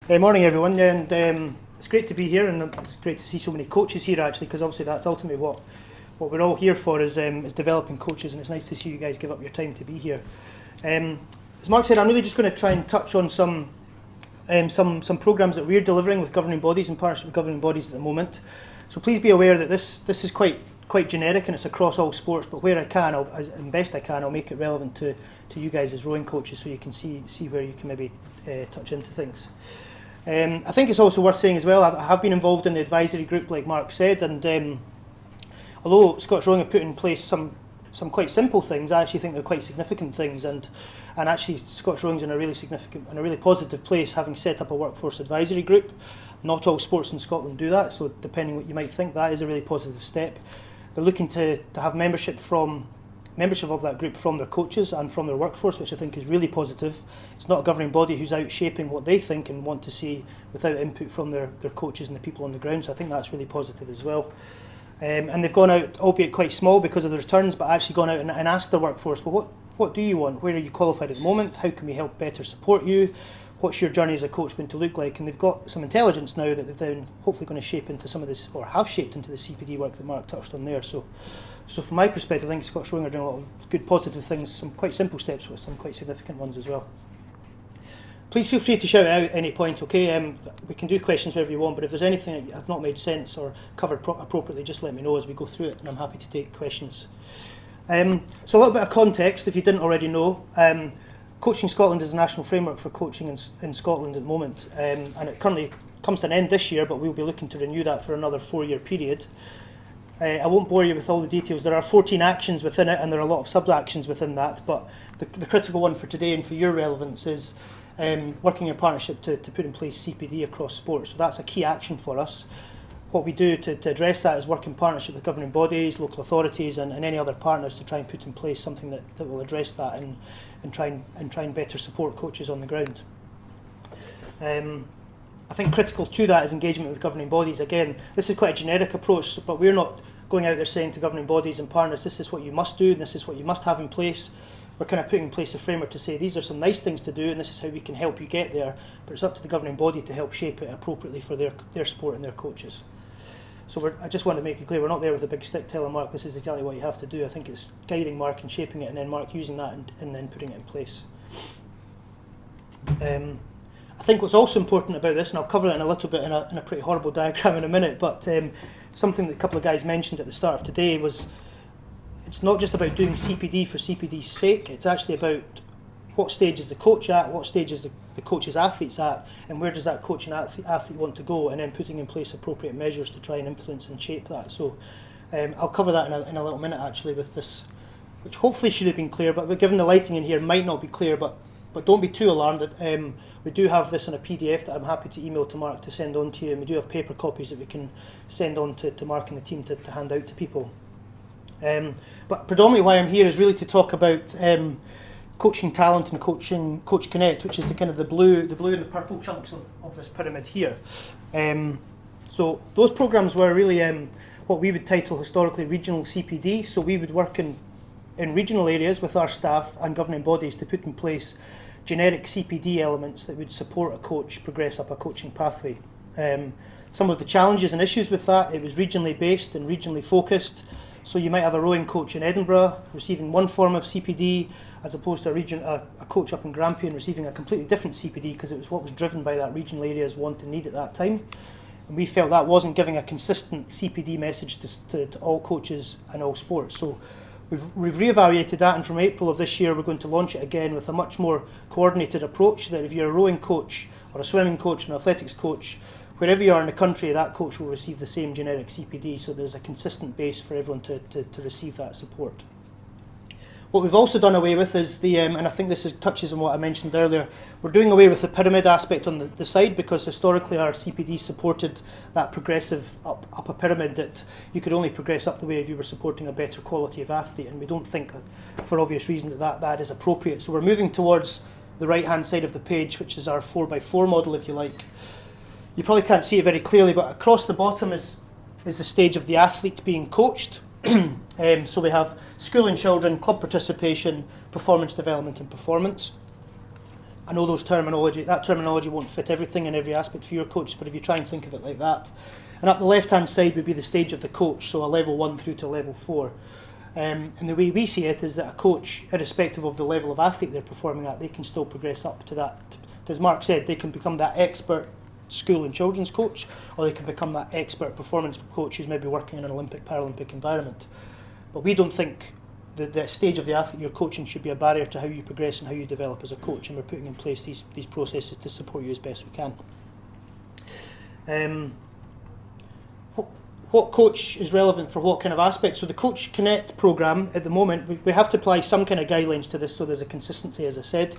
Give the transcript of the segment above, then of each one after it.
Morning everyone, and it's great to be here, and it's great to see so many coaches here actually, because obviously that's ultimately what we're all here for, is developing coaches, and it's nice to see you guys give up your time to be here. As Mark said, I'm really just going to try and touch on some programmes that we're delivering with governing bodies, in partnership with governing bodies at the moment. So please be aware that this is quite generic and it's across all sports, but where I can, and best I can, I'll make it relevant to you guys as rowing coaches, so you can see where you can maybe touch into things. I think it's also worth saying as well, I have been involved in the advisory group like Mark said, and although Scottish Rowing have put in place some quite simple things, I actually think they're quite significant things, and actually Scottish Rowing's in a really significant and a really positive place, having set up a workforce advisory group. Not all sports in Scotland do that, so depending what you might think, that is a really positive step. They're looking to have membership of that group from their coaches and from their workforce, which I think is really positive. It's not a governing body who's out shaping what they think and want to see without input from their coaches and the people on the ground, so I think that's really positive as well. And they've gone out, albeit quite small because of the returns, but actually gone out and asked their workforce, well, what do you want? Where are you qualified at the moment? How can we help better support you? What's your journey as a coach going to look like? And they've got some intelligence now that they've then hopefully going to shape into some of this, or have shaped into the CPD work that Mark touched on there. So from my perspective, I think Scottish Rowing are doing a lot of good positive things, some quite simple steps, but some quite significant ones as well. Please feel free to shout out at any point, okay? We can do questions wherever you want, but if there's anything that have not made sense or covered appropriately, just let me know as we go through it, and I'm happy to take questions. So a little bit of context, if you didn't already know. Coaching Scotland is a national framework for coaching in Scotland at the moment, and it currently comes to an end this year, but we'll be looking to renew that for another 4-year period. I won't bore you with all the details. There are 14 actions within it, and there are a lot of sub-actions within that, but the critical one for today and for your relevance is working in partnership to put in place CPD across sports. So that's a key action for us. What we do to address that is work in partnership with governing bodies, local authorities and any other partners to try and put in place something that will address that and try and better support coaches on the ground. I think critical to that is engagement with governing bodies. Again, this is quite a generic approach, but we're not going out there saying to governing bodies and partners, this is what you must do and this is what you must have in place. We're kind of putting in place a framework to say these are some nice things to do and this is how we can help you get there, but it's up to the governing body to help shape it appropriately for their sport and their coaches. So I just want to make it clear, we're not there with a big stick telling Mark this is exactly what you have to do. I think it's guiding Mark and shaping it, and then Mark using that and then putting it in place. I think what's also important about this, and I'll cover that in a little bit in a pretty horrible diagram in a minute, but something that a couple of guys mentioned at the start of today was it's not just about doing CPD for CPD's sake, it's actually about what stage is the coach at, what stage is the coach's athletes at, and where does that coach and athlete want to go, and then putting in place appropriate measures to try and influence and shape that. So I'll cover that in a little minute actually with this, which hopefully should have been clear, but given the lighting in here might not be clear, but don't be too alarmed. We do have this on a PDF that I'm happy to email to Mark to send on to you, and we do have paper copies that we can send on to Mark and the team to hand out to people. But predominantly why I'm here is really to talk about coaching talent and Coach Connect, which is the kind of the blue and the purple chunks of this pyramid here. So those programs were really what we would title historically regional CPD. So we would work in regional areas with our staff and governing bodies to put in place generic CPD elements that would support a coach progress up a coaching pathway. Some of the challenges and issues with that, it was regionally based and regionally focused. So you might have a rowing coach in Edinburgh receiving one form of CPD, as opposed to a coach up in Grampian receiving a completely different CPD, because it was what was driven by that regional area's want and need at that time. And we felt that wasn't giving a consistent CPD message to all coaches and all sports. So we've reevaluated that, and from April of this year we're going to launch it again with a much more coordinated approach, that if you're a rowing coach or a swimming coach, an athletics coach, wherever you are in the country, that coach will receive the same generic CPD, so there's a consistent base for everyone to receive that support. What we've also done away with is and I think this touches on what I mentioned earlier, we're doing away with the pyramid aspect on the side, because historically our CPD supported that progressive up a pyramid that you could only progress up the way if you were supporting a better quality of athlete, and we don't think, for obvious reasons, that is appropriate. So we're moving towards the right hand side of the page, which is our 4x4 model, if you like. You probably can't see it very clearly, but across the bottom is the stage of the athlete being coached. So we have school and children, club participation, performance development and performance. I know that terminology won't fit everything in every aspect for your coach, but if you try and think of it like that. And up the left-hand side would be the stage of the coach, so a level 1 through to level 4. And the way we see it is that a coach, irrespective of the level of athlete they're performing at, they can still progress up to that. As Mark said, they can become that expert school and children's coach, or they can become that expert performance coach who's maybe working in an Olympic, Paralympic environment. But we don't think the stage of the athlete you're coaching should be a barrier to how you progress and how you develop as a coach, and we're putting in place these processes to support you as best we can. What coach is relevant for what kind of aspects? So the Coach Connect programme at the moment, we have to apply some kind of guidelines to this so there's a consistency, as I said.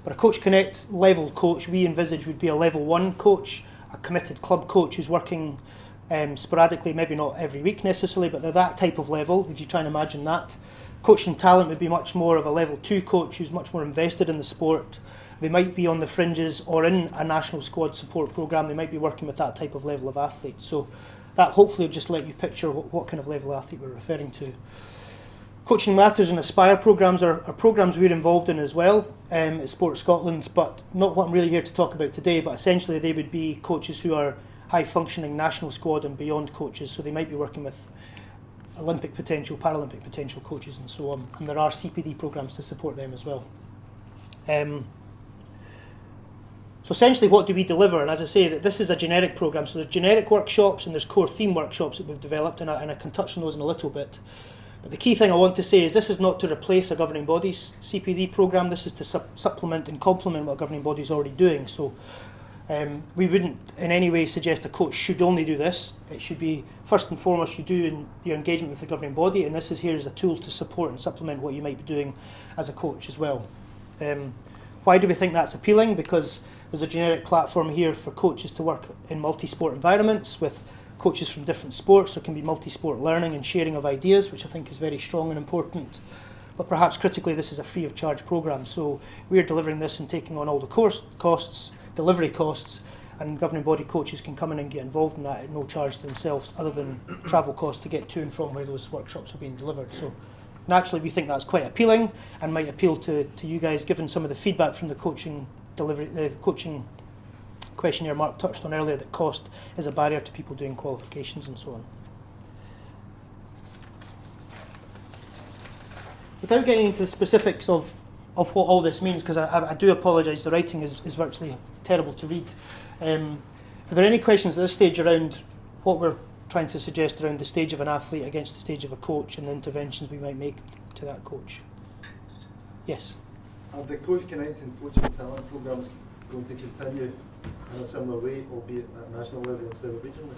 But a Coach Connect level coach we envisage would be a level 1 coach, a committed club coach who's working sporadically, maybe not every week necessarily, but they're that type of level, if you try and imagine that. Coaching talent would be much more of a level 2 coach who's much more invested in the sport. They might be on the fringes or in a national squad support programme. They might be working with that type of level of athlete. So that hopefully will just let you picture what kind of level of athlete we're referring to. Coaching Matters and Aspire programmes are programmes we're involved in as well at Sports Scotland, but not what I'm really here to talk about today, but essentially they would be coaches who are high functioning national squad and beyond coaches, so they might be working with Olympic potential, Paralympic potential coaches and so on, and there are CPD programmes to support them as well. So essentially what do we deliver? And as I say, that this is a generic programme, so there's generic workshops and there's core theme workshops that we've developed, and I can touch on those in a little bit. But the key thing I want to say is this is not to replace a governing body's CPD programme, this is to supplement and complement what a governing body is already doing. So we wouldn't in any way suggest a coach should only do this. It should be, first and foremost, you do in your engagement with the governing body, and this is here as a tool to support and supplement what you might be doing as a coach as well. Why do we think that's appealing? Because there's a generic platform here for coaches to work in multi-sport environments with coaches from different sports. There can be multi-sport learning and sharing of ideas, which I think is very strong and important. But perhaps critically, this is a free of charge programme. So we're delivering this and taking on all the delivery costs, and governing body coaches can come in and get involved in that at no charge to themselves, other than travel costs to get to and from where those workshops are being delivered. So naturally, we think that's quite appealing and might appeal to you guys, given some of the feedback from the coaching questionnaire Mark touched on earlier, that cost is a barrier to people doing qualifications and so on. Without getting into the specifics of what all this means, because I do apologise, the writing is virtually terrible to read. Are there any questions at this stage around what we're trying to suggest around the stage of an athlete against the stage of a coach and the interventions we might make to that coach? Yes? Are the Coach Connect and Coaching Talent programmes going to continue in a similar way, albeit at national level instead of regionally?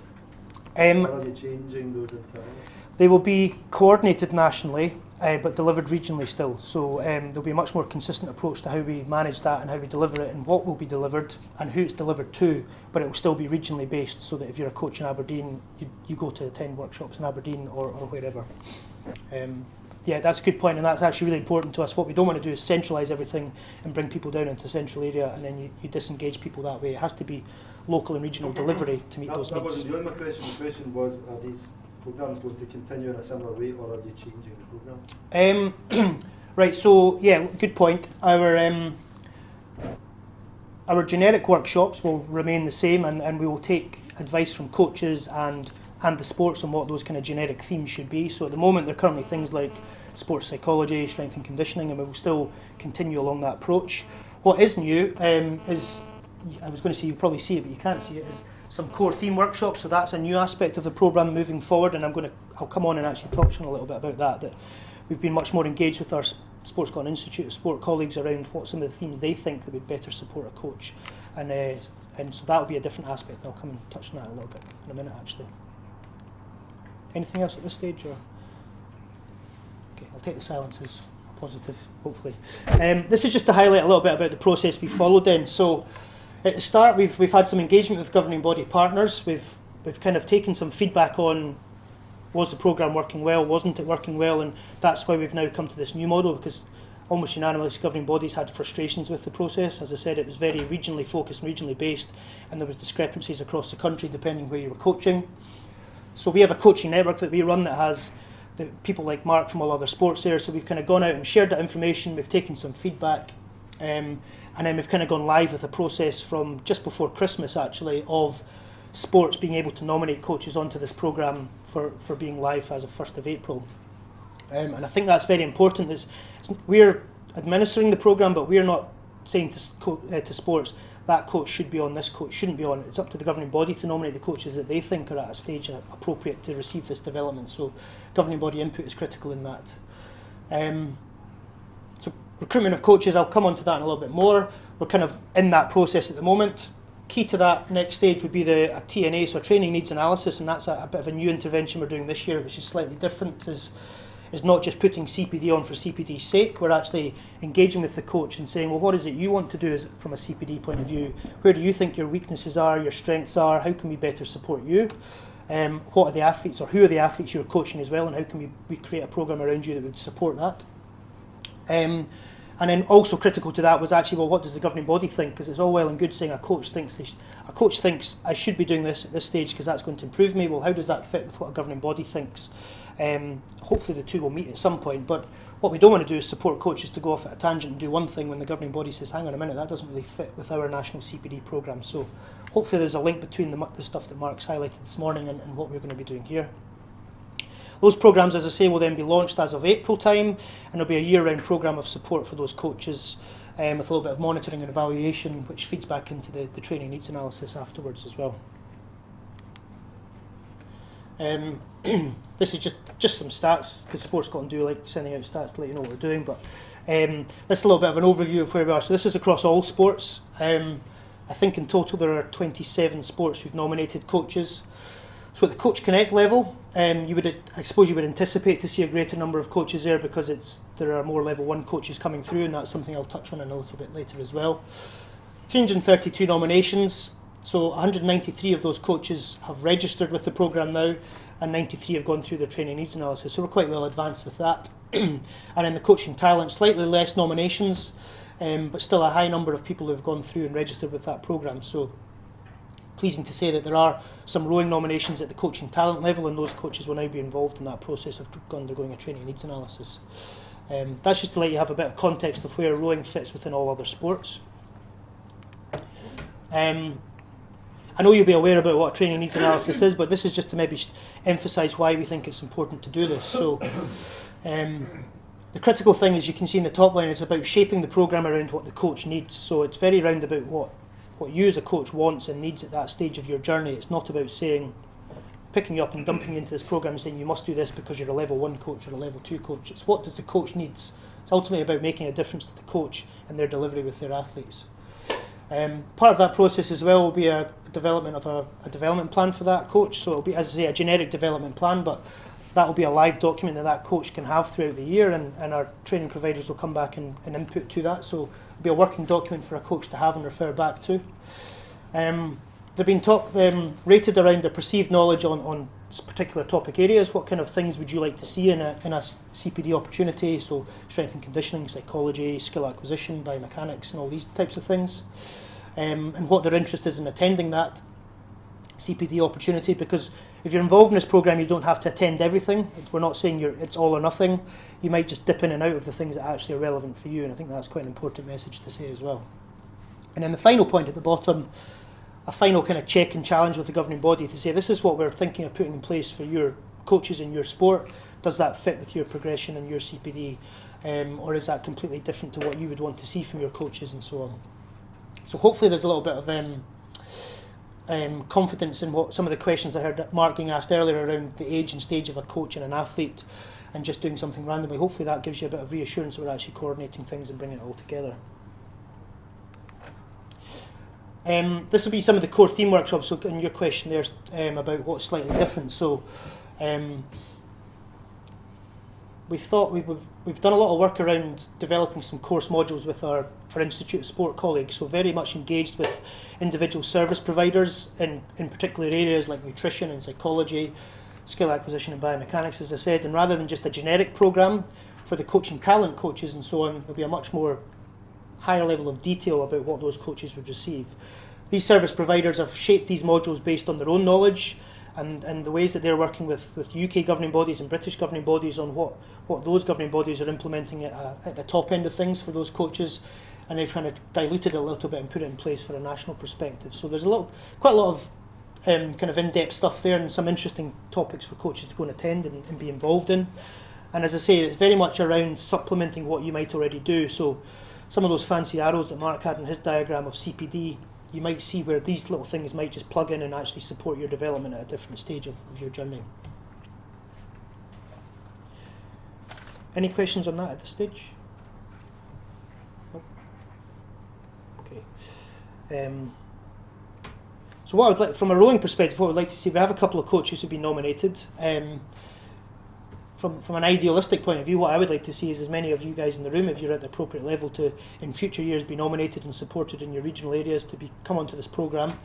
Or are you changing those entirely? They will be coordinated nationally, but delivered regionally still. So there'll be a much more consistent approach to how we manage that and how we deliver it and what will be delivered and who it's delivered to, but it will still be regionally based, so that if you're a coach in Aberdeen, you go to attend workshops in Aberdeen or wherever. Yeah, that's a good point, and that's actually really important to us. What we don't want to do is centralise everything and bring people down into a central area, and then you disengage people that way. It has to be local and regional delivery to meet those needs. That wasn't really my question. The question was, are these programmes going to continue in a similar way, or are you changing the programme? Right, so yeah, good point. Our generic workshops will remain the same, and we will take advice from coaches and the sports on what those kind of generic themes should be. So at the moment they're currently things like sports psychology, strength and conditioning, and we will still continue along that approach. What is new is, I was going to say you probably see it but you can't see it, is some core theme workshops. So that's a new aspect of the programme moving forward, and I'll come on and actually touch on a little bit about that we've been much more engaged with our Sports Scotland Institute of Sport colleagues around what some of the themes they think that would better support a coach, and so that will be a different aspect. I'll come and touch on that a little bit in a minute actually. Anything else at this stage? Or? Okay, I'll take the silence as a positive, hopefully. This is just to highlight a little bit about the process we followed then. So at the start, we've had some engagement with governing body partners. We've kind of taken some feedback on, was the programme working well, wasn't it working well, and that's why we've now come to this new model, because almost unanimously governing bodies had frustrations with the process. As I said, it was very regionally focused and regionally based, and there was discrepancies across the country depending where you were coaching. So we have a coaching network that we run that has the people like Mark from all other sports there, so we've kind of gone out and shared that information, we've taken some feedback, And then we've kind of gone live with a process from just before Christmas, actually, of sports being able to nominate coaches onto this programme for being live as of 1st of April. And I think that's very important. We're administering the programme, but we're not saying to sports, that coach should be on, this coach shouldn't be on. It's up to the governing body to nominate the coaches that they think are at a stage appropriate to receive this development. So governing body input is critical in that. So recruitment of coaches, I'll come on to that in a little bit more. We're kind of in that process at the moment. Key to that next stage would be a TNA, so a training needs analysis, and that's a bit of a new intervention we're doing this year, which is slightly different. Is not just putting CPD on for CPD's sake. We're actually engaging with the coach and saying, well, what is it you want to do from a CPD point of view? Where do you think your weaknesses are, your strengths are? How can we better support you? What are the athletes, or who are the athletes you're coaching as well, and how can we create a programme around you that would support that? And then also critical to that was actually, well, what does the governing body think? Because it's all well and good saying a coach thinks I should be doing this at this stage because that's going to improve me. Well, how does that fit with what a governing body thinks? Hopefully the two will meet at some point, but what we don't want to do is support coaches to go off at a tangent and do one thing when the governing body says, hang on a minute, that doesn't really fit with our national CPD programme. So hopefully there's a link between the stuff that Mark's highlighted this morning and what we're going to be doing here. Those programmes, as I say, will then be launched as of April time, and there'll be a year-round programme of support for those coaches with a little bit of monitoring and evaluation, which feeds back into the training needs analysis afterwards as well. This is just some stats, because Sports Scotland do like sending out stats to let you know what we're doing, but this is a little bit of an overview of where we are. So this is across all sports. I think in total there are 27 sports who've nominated coaches. So at the Coach Connect level, I suppose you would anticipate to see a greater number of coaches there because there are more level 1 coaches coming through, and that's something I'll touch on in a little bit later as well. 332 nominations, so 193 of those coaches have registered with the programme now, and 93 have gone through their training needs analysis, so we're quite well advanced with that. And in the coaching talent, slightly less nominations, but still a high number of people who have gone through and registered with that programme. So pleasing to say that there are some rowing nominations at the coaching talent level, and those coaches will now be involved in that process of undergoing a training needs analysis. That's just to let you have a bit of context of where rowing fits within all other sports. I know you'll be aware about what training needs analysis is, but this is just to maybe emphasise why we think it's important to do this. So the critical thing, as you can see in the top line, is about shaping the programme around what the coach needs. So it's very round about what you as a coach wants and needs at that stage of your journey. It's not about picking you up and dumping you into this programme and saying you must do this because you're a level 1 coach or a level 2 coach. It's what does the coach needs. It's ultimately about making a difference to the coach and their delivery with their athletes. Part of that process as well will be a development of a development plan for that coach. So it'll be, as I say, a generic development plan, but that will be a live document that coach can have throughout the year, and our training providers will come back and input to that. So it'll be a working document for a coach to have and refer back to. They've been rated around their perceived knowledge on particular topic areas. What kind of things would you like to see in a CPD opportunity? So strength and conditioning, psychology, skill acquisition, biomechanics, and all these types of things. And what their interest is in attending that CPD opportunity, because if you're involved in this programme, you don't have to attend everything. We're not saying it's all or nothing. You might just dip in and out of the things that actually are relevant for you, and I think that's quite an important message to say as well. And then the final point at the bottom, a final kind of check and challenge with the governing body to say this is what we're thinking of putting in place for your coaches in your sport. Does that fit with your progression and your CPD, or is that completely different to what you would want to see from your coaches and so on? So hopefully there's a little bit of confidence in what some of the questions I heard Mark being asked earlier around the age and stage of a coach and an athlete, and just doing something randomly. Hopefully that gives you a bit of reassurance that we're actually coordinating things and bringing it all together. This will be some of the core theme workshops. So in your question there's about what's slightly different. So we've done a lot of work around developing some course modules with our Institute of Sport colleagues, so very much engaged with individual service providers in particular areas like nutrition and psychology, skill acquisition and biomechanics, as I said, and rather than just a generic programme for the coaching talent coaches and so on, there'll be a much more higher level of detail about what those coaches would receive. These service providers have shaped these modules based on their own knowledge and the ways that they're working with UK governing bodies and British governing bodies on what those governing bodies are implementing at the top end of things for those coaches. and they've kind of diluted it a little bit and put it in place for a national perspective. So there's quite a lot of kind of in-depth stuff there, and some interesting topics for coaches to go and attend and be involved in. And as I say, it's very much around supplementing what you might already do. So some of those fancy arrows that Mark had in his diagram of CPD, you might see where these little things might just plug in and actually support your development at a different stage of your journey. Any questions on that at this stage? Nope. Okay. So what I would like, from a rowing perspective, what I would like to see, we have a couple of coaches who've been nominated. From an idealistic point of view, what I would like to see is as many of you guys in the room, if you're at the appropriate level, to in future years be nominated and supported in your regional areas to come onto this programme.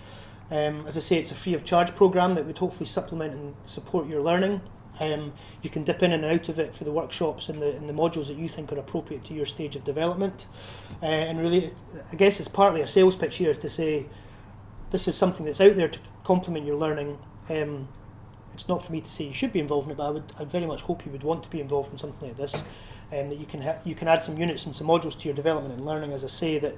As I say, it's a free of charge programme that would hopefully supplement and support your learning. You can dip in and out of it for the workshops and the modules that you think are appropriate to your stage of development. And really, I guess it's partly a sales pitch here, is to say this is something that's out there to complement your learning. It's not for me to say you should be involved in it, but I'd very much hope you would want to be involved in something like this, that you can add some units and some modules to your development and learning. As I say, that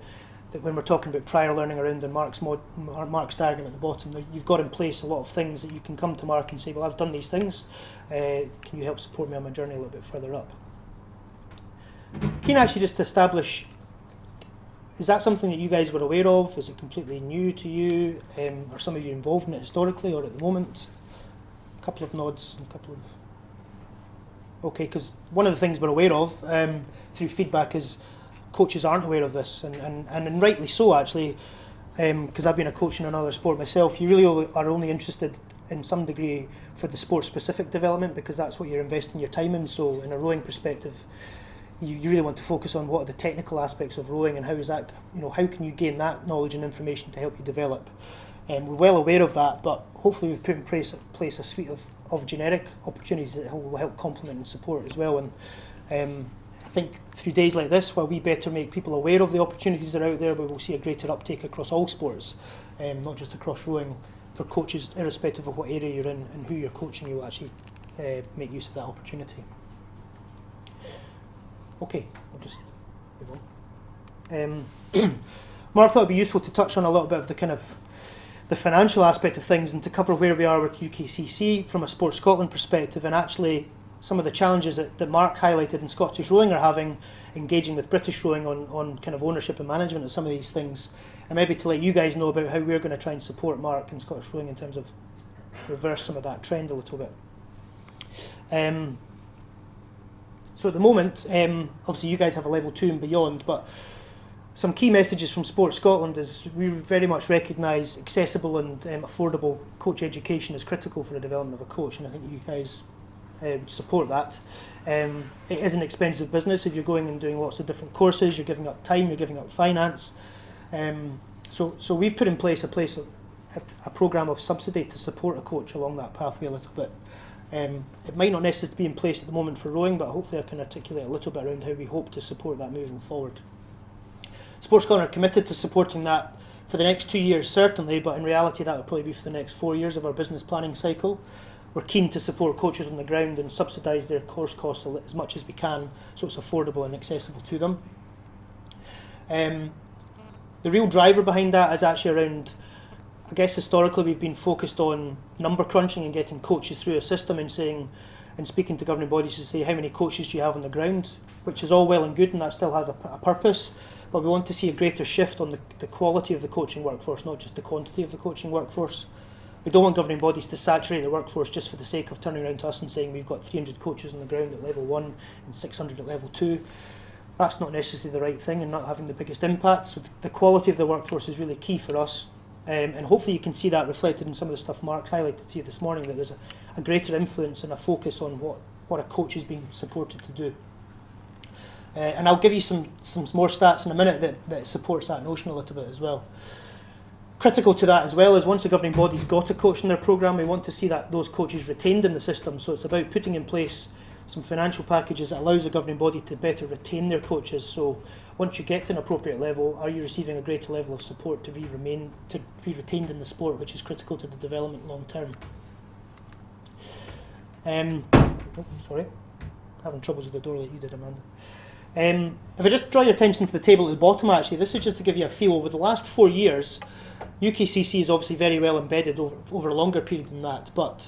when we're talking about prior learning around in Mark's diagram at the bottom, you've got in place a lot of things that you can come to Mark and say, well, I've done these things, can you help support me on my journey a little bit further up? Keen actually just to establish, is that something that you guys were aware of? Is it completely new to you? Are some of you involved in it historically or at the moment? A couple of nods and a couple of... Okay, because one of the things we're aware of through feedback is coaches aren't aware of this, and rightly so actually, because I've been a coach in another sport myself. You really are only interested in some degree for the sport-specific development because that's what you're investing your time in. So in a rowing perspective, you really want to focus on what are the technical aspects of rowing and how is that, how can you gain that knowledge and information to help you develop. We're well aware of that, but hopefully we've put in place a suite of generic opportunities that will help complement and support as well. And I think through days like this, while we better make people aware of the opportunities that are out there, we will see a greater uptake across all sports, not just across rowing, for coaches, irrespective of what area you're in and who you're coaching, you will actually make use of that opportunity. Okay, I'll just move on. Mark thought it would be useful to touch on a little bit of the kind of the financial aspect of things and to cover where we are with UKCC from a Sports Scotland perspective, and actually some of the challenges that Mark's highlighted and Scottish Rowing are having, engaging with British Rowing on kind of ownership and management of some of these things, and maybe to let you guys know about how we're going to try and support Mark and Scottish Rowing in terms of reverse some of that trend a little bit. So at the moment, obviously you guys have a level 2 and beyond, but some key messages from Sports Scotland is we very much recognise accessible and affordable coach education is critical for the development of a coach, and I think you guys support that. It is an expensive business. If you're going and doing lots of different courses, you're giving up time, you're giving up finance. So we've put in place a programme of subsidy to support a coach along that pathway a little bit. It might not necessarily be in place at the moment for rowing, but hopefully I can articulate a little bit around how we hope to support that moving forward. Sports Scotland are committed to supporting that for the next 2 years certainly, but in reality that will probably be for the next 4 years of our business planning cycle. We're keen to support coaches on the ground and subsidise their course costs as much as we can so it's affordable and accessible to them. The real driver behind that is actually around, I guess historically we've been focused on number crunching and getting coaches through a system and speaking to governing bodies to say how many coaches do you have on the ground, which is all well and good and that still has a purpose, but we want to see a greater shift on the quality of the coaching workforce, not just the quantity of the coaching workforce. We don't want governing bodies to saturate the workforce just for the sake of turning around to us and saying we've got 300 coaches on the ground at level 1 and 600 at level 2. That's not necessarily the right thing and not having the biggest impact. So the quality of the workforce is really key for us. And hopefully you can see that reflected in some of the stuff Mark's highlighted to you this morning, that there's a greater influence and a focus on what a coach is being supported to do. And I'll give you some more stats in a minute that supports that notion a little bit as well. Critical to that as well is once the governing body's got a coach in their programme, we want to see that those coaches retained in the system. So it's about putting in place some financial packages that allows the governing body to better retain their coaches. So once you get to an appropriate level, are you receiving a greater level of support to be retained in the sport, which is critical to the development long term. Sorry, having troubles with the door like you did, Amanda. If I just draw your attention to the table at the bottom, actually, this is just to give you a feel. Over the last 4 years, UKCC is obviously very well embedded over a longer period than that, but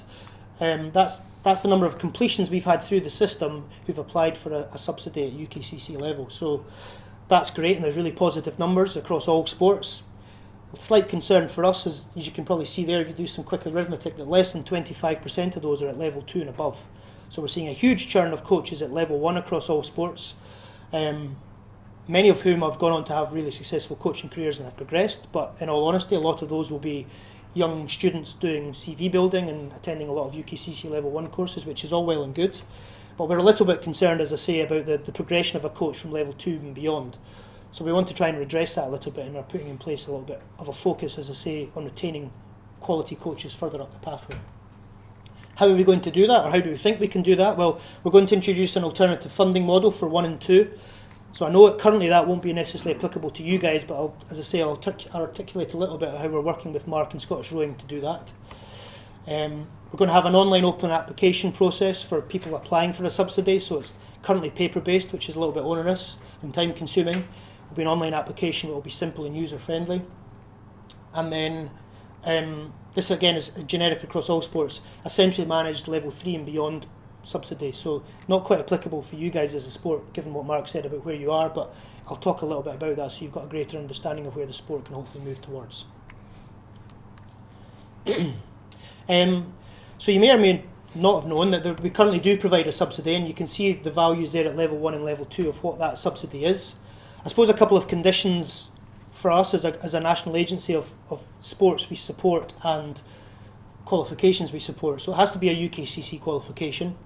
that's the number of completions we've had through the system who've applied for a subsidy at UKCC level. So that's great, and there's really positive numbers across all sports. A slight concern for us is, as you can probably see there, if you do some quick arithmetic, that less than 25% of those are at level 2 and above. So we're seeing a huge churn of coaches at level 1 across all sports, many of whom have gone on to have really successful coaching careers and have progressed, but in all honesty, a lot of those will be young students doing CV building and attending a lot of UKCC level 1 courses, which is all well and good. But we're a little bit concerned, as I say, about the progression of a coach from level 2 and beyond. So we want to try and redress that a little bit, and are putting in place a little bit of a focus, as I say, on retaining quality coaches further up the pathway. How are we going to do that, or how do we think we can do that? Well, we're going to introduce an alternative funding model for 1 and 2. So I know currently that won't be necessarily applicable to you guys, but as I say, I'll articulate a little bit how we're working with Mark and Scottish Rowing to do that. We're going to have an online open application process for people applying for a subsidy. So it's currently paper-based, which is a little bit onerous and time-consuming. It'll be an online application that will be simple and user-friendly. And then this again is generic across all sports, a centrally managed level 3 and beyond subsidy. So not quite applicable for you guys as a sport, given what Mark said about where you are, but I'll talk a little bit about that so you've got a greater understanding of where the sport can hopefully move towards. So you may or may not have known that we currently do provide a subsidy, and you can see the values there at level 1 and level 2 of what that subsidy is. I suppose a couple of conditions for us as a national agency of sports we support and qualifications we support. So it has to be a UKCC qualification,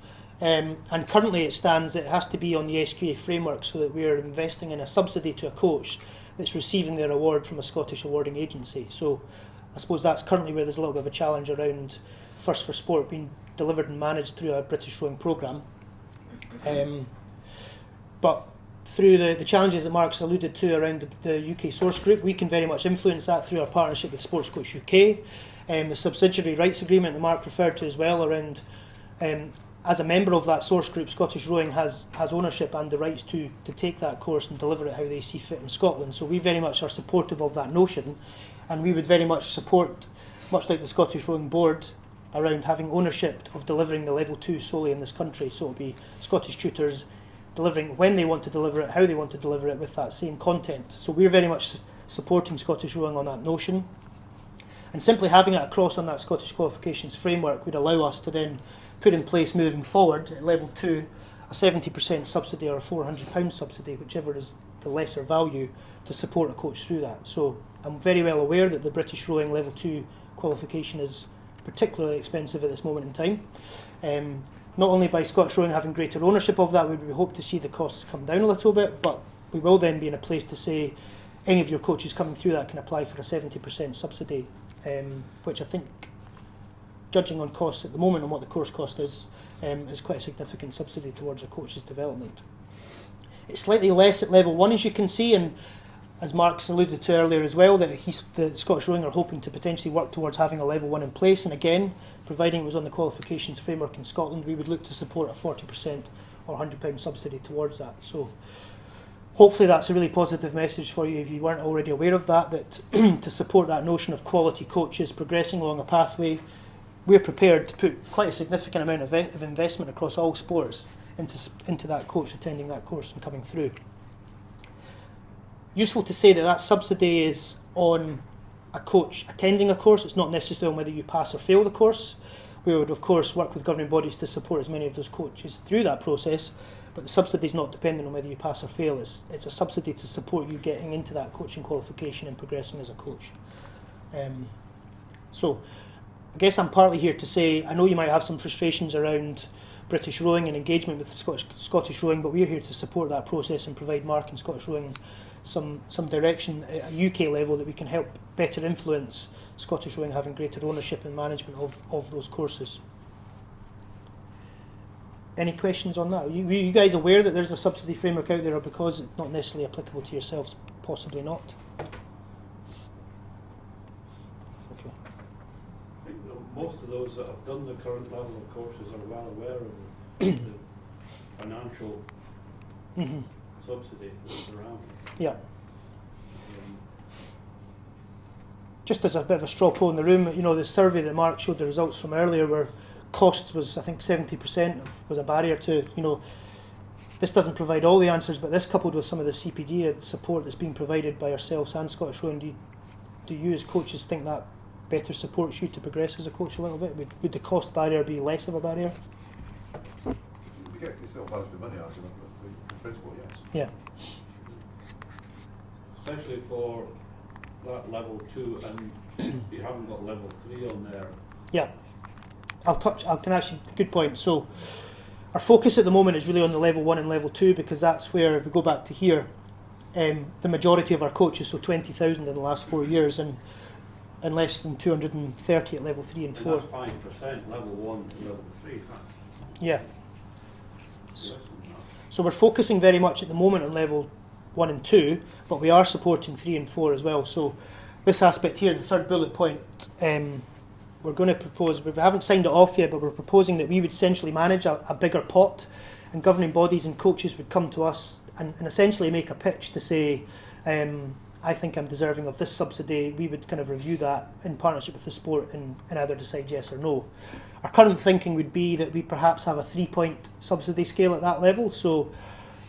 and currently it stands that it has to be on the SQA framework, so that we are investing in a subsidy to a coach that's receiving their award from a Scottish awarding agency. So I suppose that's currently where there's a little bit of a challenge around First for Sport being delivered and managed through a British rowing programme. But through the challenges that Mark's alluded to around the UK source group, we can very much influence that through our partnership with Sports Coach UK, the subsidiary rights agreement that Mark referred to as well around, as a member of that source group, Scottish Rowing has ownership and the rights to take that course and deliver it how they see fit in Scotland. So we very much are supportive of that notion, and we would very much support, much like the Scottish Rowing Board, around having ownership of delivering the level 2 solely in this country. So it'll be Scottish tutors delivering when they want to deliver it, how they want to deliver it, with that same content. So we're very much supporting Scottish Rowing on that notion. And simply having it across on that Scottish qualifications framework would allow us to then put in place moving forward at level 2 a 70% subsidy or a £400 subsidy, whichever is the lesser value, to support a coach through that. So I'm very well aware that the British Rowing level 2 qualification is particularly expensive at this moment in time. Not only by Scottish Rowing having greater ownership of that, we hope to see the costs come down a little bit, but we will then be in a place to say any of your coaches coming through that can apply for a 70% subsidy, which I think, judging on costs at the moment and what the course cost is quite a significant subsidy towards a coach's development. It's slightly less at level 1, as you can see, and as Mark's alluded to earlier as well, that the Scottish Rowing are hoping to potentially work towards having a level 1 in place, and again, providing it was on the qualifications framework in Scotland, we would look to support a 40% or £100 subsidy towards that. So hopefully that's a really positive message for you if you weren't already aware of that, that to support that notion of quality coaches progressing along a pathway, we're prepared to put quite a significant amount of investment across all sports into that coach attending that course and coming through. Useful to say that that subsidy is on a coach attending a course. It's not necessarily on whether you pass or fail the course. We would of course work with governing bodies to support as many of those coaches through that process, but the subsidy is not dependent on whether you pass or fail. It's a subsidy to support you getting into that coaching qualification and progressing as a coach. So I guess I'm partly here to say, I know you might have some frustrations around British Rowing and engagement with the Scottish Rowing, but we're here to support that process and provide Mark and Scottish Rowing some direction at a UK level that we can help better influence Scottish Rowing having greater ownership and management of those courses. Any questions on that? Are you guys aware that there's a subsidy framework out there, or because it's not necessarily applicable to yourselves, possibly not? Okay. I think most of those that have done the current level of courses are well aware of the financial subsidy that's around. Yeah. Um, Just as a bit of a straw poll in the room, you know, the survey that Mark showed the results from earlier, where cost was, I think, 70% was a barrier to, you know, this doesn't provide all the answers, but this coupled with some of the CPD support that's being provided by ourselves and Scottish Rowing, do you as coaches think that better supports you to progress as a coach a little bit? Would the cost barrier be less of a barrier? You still value the money argument, but the principle, yes. Yeah. Especially for that level 2, and you haven't got level 3 on there. Yeah. Good point. So our focus at the moment is really on the level 1 and level 2, because that's where, if we go back to here, the majority of our coaches, so 20,000 in the last 4 years, and less than 230 at level 3 and 4. And that's 5%, level 1 to level 3. Yeah. Less than that. So we're focusing very much at the moment on level 1 and 2, but we are supporting 3 and 4 as well. So this aspect here, the third bullet point, we're going to propose, we haven't signed it off yet, but we're proposing that we would essentially manage a bigger pot, and governing bodies and coaches would come to us and essentially make a pitch to say, I think I'm deserving of this subsidy. We would kind of review that in partnership with the sport and either decide yes or no. Our current thinking would be that we perhaps have a 3-point subsidy scale at that level, so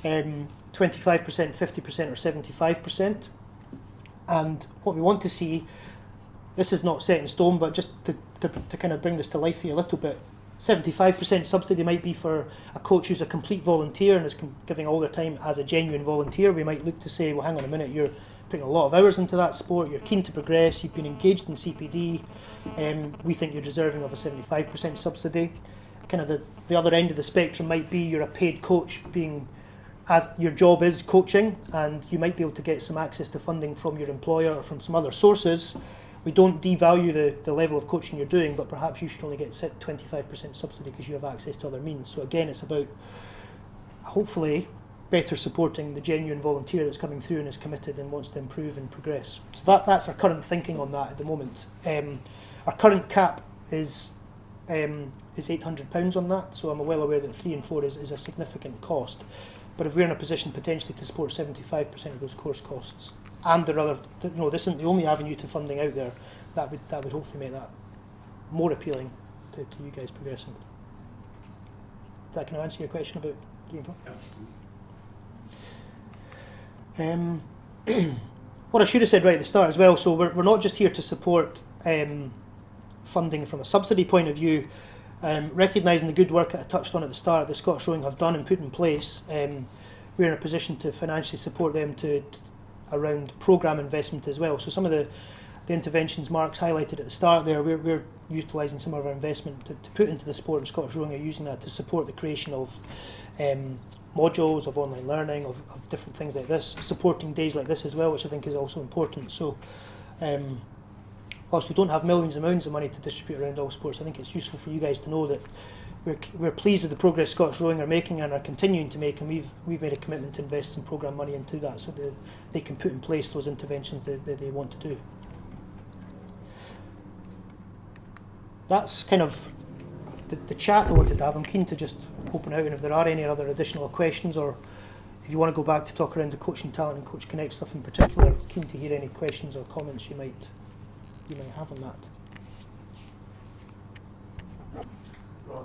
25%, 50% or 75%. And what we want to see, this is not set in stone, but just to kind of bring this to life here a little bit, 75% subsidy might be for a coach who's a complete volunteer and is giving all their time as a genuine volunteer. We might look to say, well, hang on a minute, you're putting a lot of hours into that sport, you're keen to progress, you've been engaged in CPD, we think you're deserving of a 75% subsidy. Kind of the other end of the spectrum might be you're a paid coach, being as your job is coaching, and you might be able to get some access to funding from your employer or from some other sources. We don't devalue the level of coaching you're doing, but perhaps you should only get 25% subsidy because you have access to other means. So again, it's about hopefully better supporting the genuine volunteer that's coming through and is committed and wants to improve and progress. So that's our current thinking on that at the moment. Our current cap is £800 on that, so I'm well aware that 3 and 4 is a significant cost. But if we're in a position potentially to support 75% of those course costs, and there are other, this isn't the only avenue to funding out there, that would hopefully make that more appealing to you guys progressing. That can I answer your question about 3 and 4? What I should have said right at the start as well, so we're not just here to support funding from a subsidy point of view, recognising the good work that I touched on at the start that Scottish Rowing have done and put in place. We're in a position to financially support them around programme investment as well. So some of the interventions Mark's highlighted at the start there, we're utilising some of our investment to put into the sport, and Scottish Rowing are using that to support the creation of modules, of online learning, of different things like this, supporting days like this as well, which I think is also important. So whilst we don't have millions and millions of money to distribute around all sports, I think it's useful for you guys to know that we're pleased with the progress Scottish Rowing are making and are continuing to make, and we've made a commitment to invest some programme money into that so that they can put in place those interventions that they want to do. That's kind of the chat I wanted to have. I'm keen to just open out, and if there are any other additional questions, or if you want to go back to talk around the coaching talent and Coach Connect stuff in particular, keen to hear any questions or comments you might have on that. Right,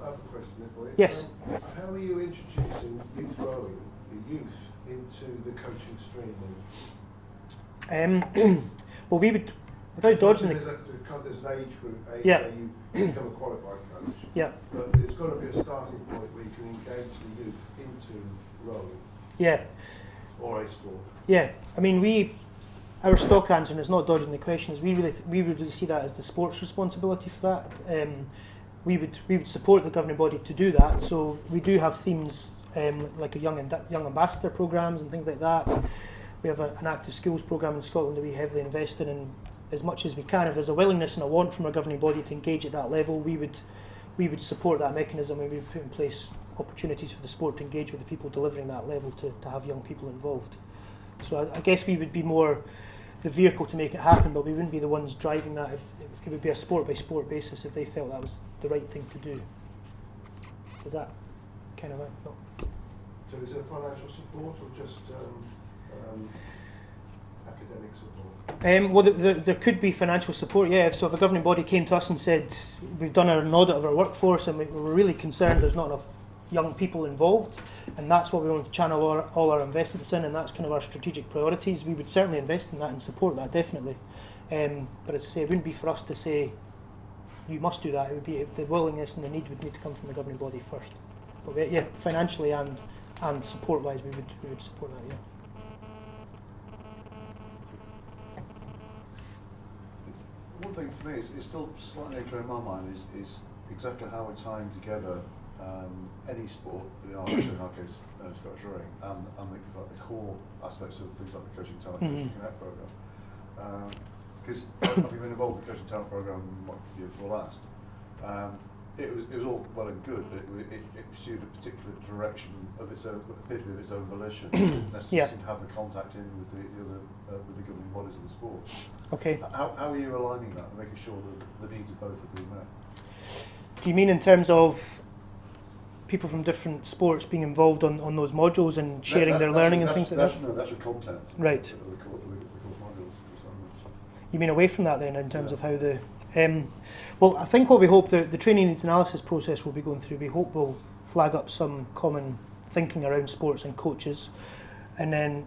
I have a question for you. Yes. How are you introducing youth rowing, the youth, into the coaching stream? Well, we would, without dodging there's an age group, Yeah. where you become a qualified coach. Yeah. But there's got to be a starting point where you can engage the youth into rowing. Yeah. Or a sport. Yeah. I mean, our stock answer, and it's not dodging the question, is we would really see that as the sport's responsibility for that. We would support the governing body to do that. So we do have themes like a young ambassador programs and things like that. We have an active schools program in Scotland that we heavily invest in as much as we can. If there's a willingness and a want from our governing body to engage at that level, we would support that mechanism, and we would put in place opportunities for the sport to engage with the people delivering that level to have young people involved. So I guess we would be more the vehicle to make it happen, but we wouldn't be the ones driving that. If it would be a sport by sport basis if they felt that was the right thing to do. Is that kind of it? No. So is there financial support or just academic support? Well, there could be financial support, yeah. So if a governing body came to us and said, we've done an audit of our workforce and we're really concerned there's not enough young people involved, and that's what we want to channel all our investments in, and that's kind of our strategic priorities, we would certainly invest in that and support that, definitely. But as I say, it wouldn't be for us to say, you must do that. It would be the willingness and the need would need to come from the governing body first. But yeah, financially and support-wise, we would support that, yeah. One thing for me is still slightly clear in my mind is exactly how we're tying together any sport, in our case Scottish rowing, and the core aspects of things like the coaching talent, coaching connect programme. Because I've been involved in the coaching talent programme the year before last. It was all well and good, but it pursued a particular direction of its own, appeared to be of its own volition. It didn't necessarily seem to have the contact in with the governing bodies of the sport. Okay. How are you aligning that and making sure that the needs of both are being met? Do you mean in terms of people from different sports being involved on those modules and sharing their learning and things like that? No, that's your content. Right. The course modules. You mean away from that then, in terms of how the... well, I think what we hope, the training needs analysis process we'll be going through, we hope will flag up some common thinking around sports and coaches. And then,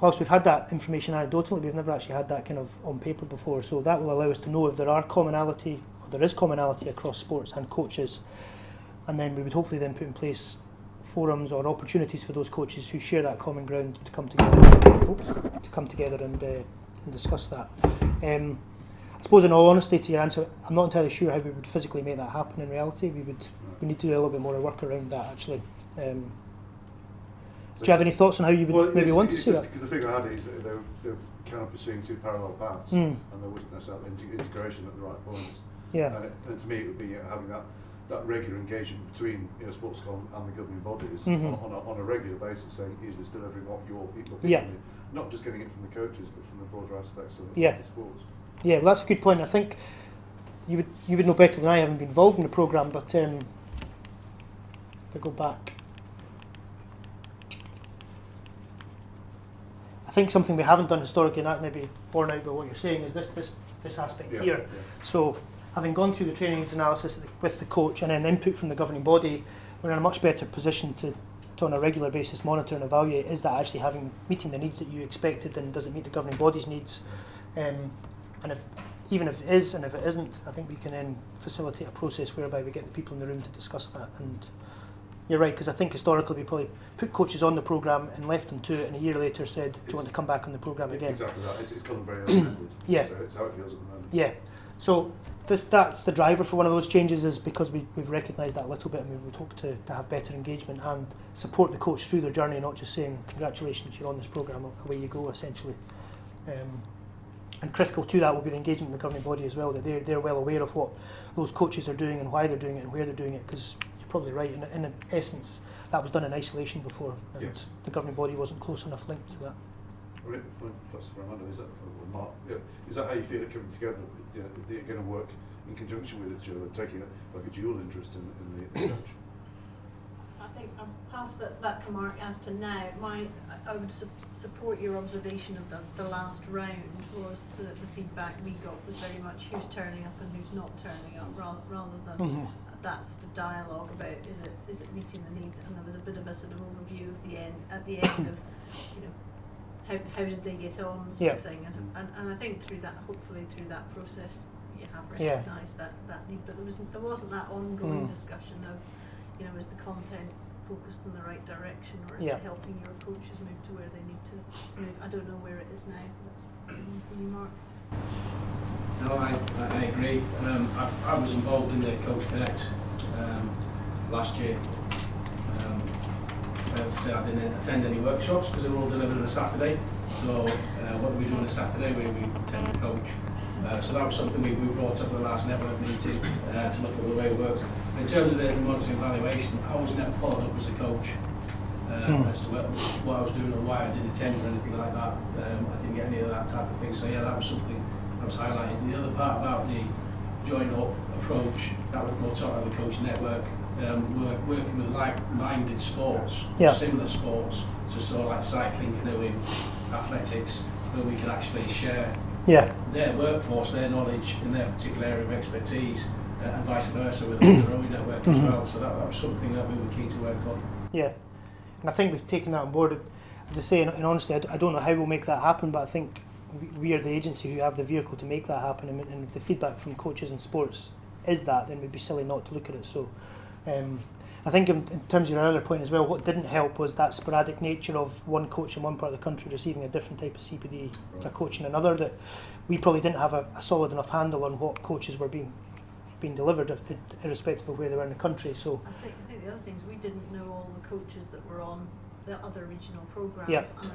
whilst we've had that information anecdotally, we've never actually had that kind of on paper before. So that will allow us to know if there is commonality across sports and coaches. And then we would hopefully then put in place forums or opportunities for those coaches who share that common ground to come together and discuss that. I suppose in all honesty to your answer, I'm not entirely sure how we would physically make that happen in reality. We need to do a little bit more work around that actually. Do you have any thoughts on how you would maybe want to see that? Because the figure I had is that they were kind of pursuing two parallel paths, and there wasn't necessarily integration at the right points. Yeah. And to me it would be having that regular engagement between sportscotland and the governing bodies on a regular basis, saying, is this delivering what your people need? Not just getting it from the coaches, but from the broader aspects of the sports. Yeah, well, that's a good point. I think you would know better than I, having been involved in the programme, but if I go back, I think something we haven't done historically, and that may be borne out by what you're saying, is this aspect here. Yeah. So, having gone through the training needs analysis with the coach and then input from the governing body, we're in a much better position to on a regular basis monitor and evaluate, is that actually meeting the needs that you expected, and does it meet the governing body's needs? And even if it is and if it isn't, I think we can then facilitate a process whereby we get the people in the room to discuss that. And you're right, because I think historically we probably put coaches on the programme and left them to it, and a year later said, do you want to come back on the programme again? Exactly that. It's kind of very open-ended. Yeah. So it's how it feels at the moment. Yeah. So that's the driver for one of those changes, is because we've recognised that a little bit, and we would hope to have better engagement and support the coach through their journey, not just saying, congratulations, you're on this programme, away you go, essentially. And critical to that will be the engagement with the governing body as well, that they're well aware of what those coaches are doing and why they're doing it and where they're doing it, because you're probably right, in essence that was done in isolation before, and the governing body wasn't close enough linked to that. That's for Amanda, is that how you feel it coming together? They're going to work in conjunction with each other, taking like a dual interest in the coach? I think I'll pass that to Mark. As to now, I would support your observation of the last round. Was the feedback we got was very much who's turning up and who's not turning up, rather than that's the dialogue about is it meeting the needs. And there was a bit of a sort of overview of at the end of how did they get on, sort of thing. And I think hopefully through that process you have recognised that need, but there wasn't that ongoing discussion of, is the content focused in the right direction, or is it helping your coaches move to where they need to move? I don't know where it is now. That's for you, Mark. No, I agree. I was involved in the Coach Connect last year. I didn't attend any workshops because they were all delivered on a Saturday. So what do we do on a Saturday? We attend the coach. So that was something we brought up at the last network meeting to look at the way it works. In terms of the monitoring evaluation, I was never followed up as a coach as to what I was doing or why I did attend or anything like that. I didn't get any of that type of thing. So that was something I was highlighting. The other part about the join up approach that was brought up by the coach network working with like-minded sports, Yeah. similar sports, so sort of like cycling, canoeing, athletics, where we can actually share Yeah. their workforce, their knowledge in their particular area of expertise, and vice versa with the rowing network as well. So that was something that we were keen to work on. Yeah, and I think we've taken that on board. As I say, and honestly, I don't know how we'll make that happen, but I think we are the agency who have the vehicle to make that happen. And if the feedback from coaches in sports is that, then we'd be silly not to look at it. So I think in terms of your other point as well, what didn't help was that sporadic nature of one coach in one part of the country receiving a different type of CPD to a coach in another, that we probably didn't have a solid enough handle on what coaches were being delivered, irrespective of where they were in the country. So I think the other thing is we didn't know all the coaches that were on the other regional programmes, Yeah. and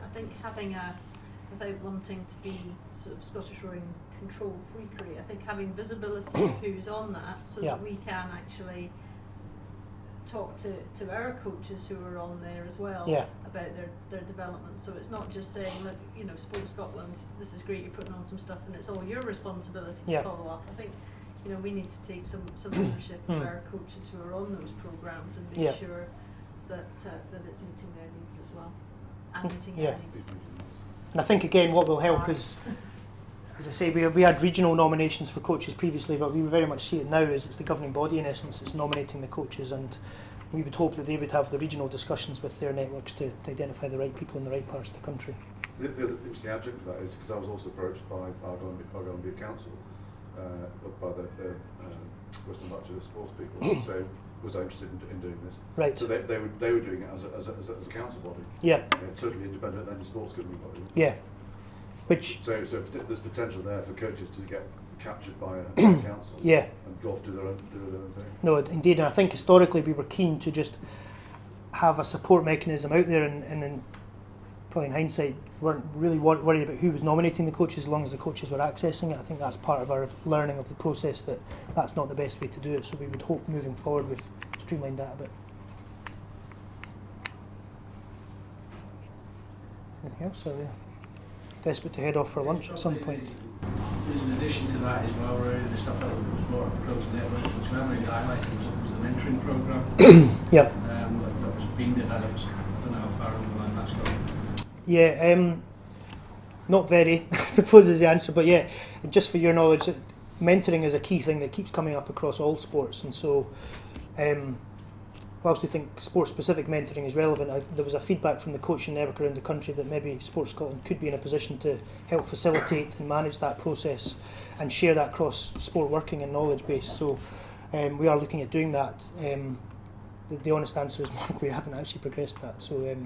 I think having without wanting to be sort of Scottish rowing control freakery, I think having visibility of who's on that, so Yeah. that we can actually talk to our coaches who are on there as well Yeah. about their development. So it's not just saying, look, Sports Scotland, this is great, you're putting on some stuff and it's all your responsibility Yeah. to follow up. I think we need to take some ownership of our coaches who are on those programmes and make Yeah. sure that it's meeting their needs as well, and meeting Yeah. our needs. And I think again what will help is, as I say, we had regional nominations for coaches previously, but we very much see it now as it's the governing body in essence that's nominating the coaches, and we would hope that they would have the regional discussions with their networks to identify the right people in the right parts of the country. The other interesting adjunct to that is because I was also approached by Argyle Council, by the Western Bachelor Sports people, so was I interested in doing this? Right. So they were doing it as a council body. Yeah. Totally independent and sports governing body. Yeah. Which. So there's potential there for coaches to get captured by a council. Yeah. And go off do their own thing. No, indeed, and I think historically we were keen to just have a support mechanism out there, and probably in hindsight weren't really worried about who was nominating the coaches as long as the coaches were accessing it. I think that's part of our learning of the process, that that's not the best way to do it, so we would hope moving forward we've streamlined that a bit. Anything else? So, desperate to head off for lunch at some point. There's an addition to that as well, really, the stuff that was brought up the coach network, which we haven't really highlighted, was the mentoring programme. Yeah. That was being developed. I don't know how far along the line that's gone. Yeah, not very, I suppose is the answer, but yeah, just for your knowledge, mentoring is a key thing that keeps coming up across all sports, and so whilst we think sport-specific mentoring is relevant, there was a feedback from the coaching network around the country that maybe Sports Scotland could be in a position to help facilitate and manage that process and share that across sport working and knowledge base. So we are looking at doing that. The honest answer is, Mark, we haven't actually progressed that. So,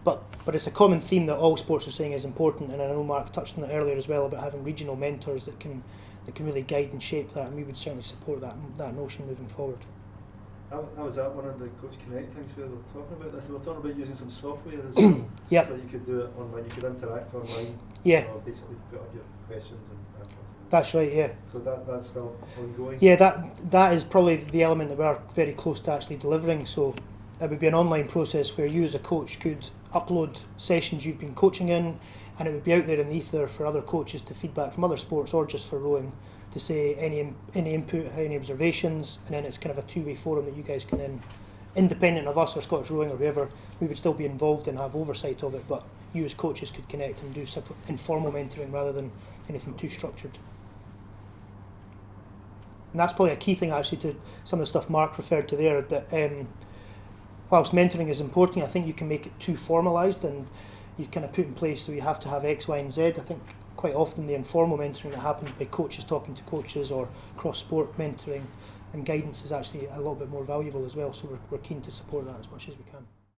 but it's a common theme that all sports are saying is important, and I know Mark touched on it earlier as well about having regional mentors that can really guide and shape that, and we would certainly support that notion moving forward. How was that one of the Coach Connect things we were talking about this? We were talking about using some software as well. Yeah. So you could do it online, you could interact online. Yeah. Basically put up your questions and answers. That's right, yeah. So that's still ongoing? Yeah, that is probably the element that we are very close to actually delivering. So it would be an online process where you as a coach could upload sessions you've been coaching in, and it would be out there in the ether for other coaches to feedback from other sports or just for rowing, to say any input, any observations, and then it's kind of a two-way forum that you guys can then, independent of us or Scottish Rowing or whoever, we would still be involved and have oversight of it, but you as coaches could connect and do some informal mentoring rather than anything too structured. And that's probably a key thing actually to some of the stuff Mark referred to there, that whilst mentoring is important, I think you can make it too formalised and you kind of put in place so you have to have X, Y and Z. I think quite often the informal mentoring that happens by coaches talking to coaches or cross-sport mentoring and guidance is actually a little bit more valuable as well, so we're keen to support that as much as we can.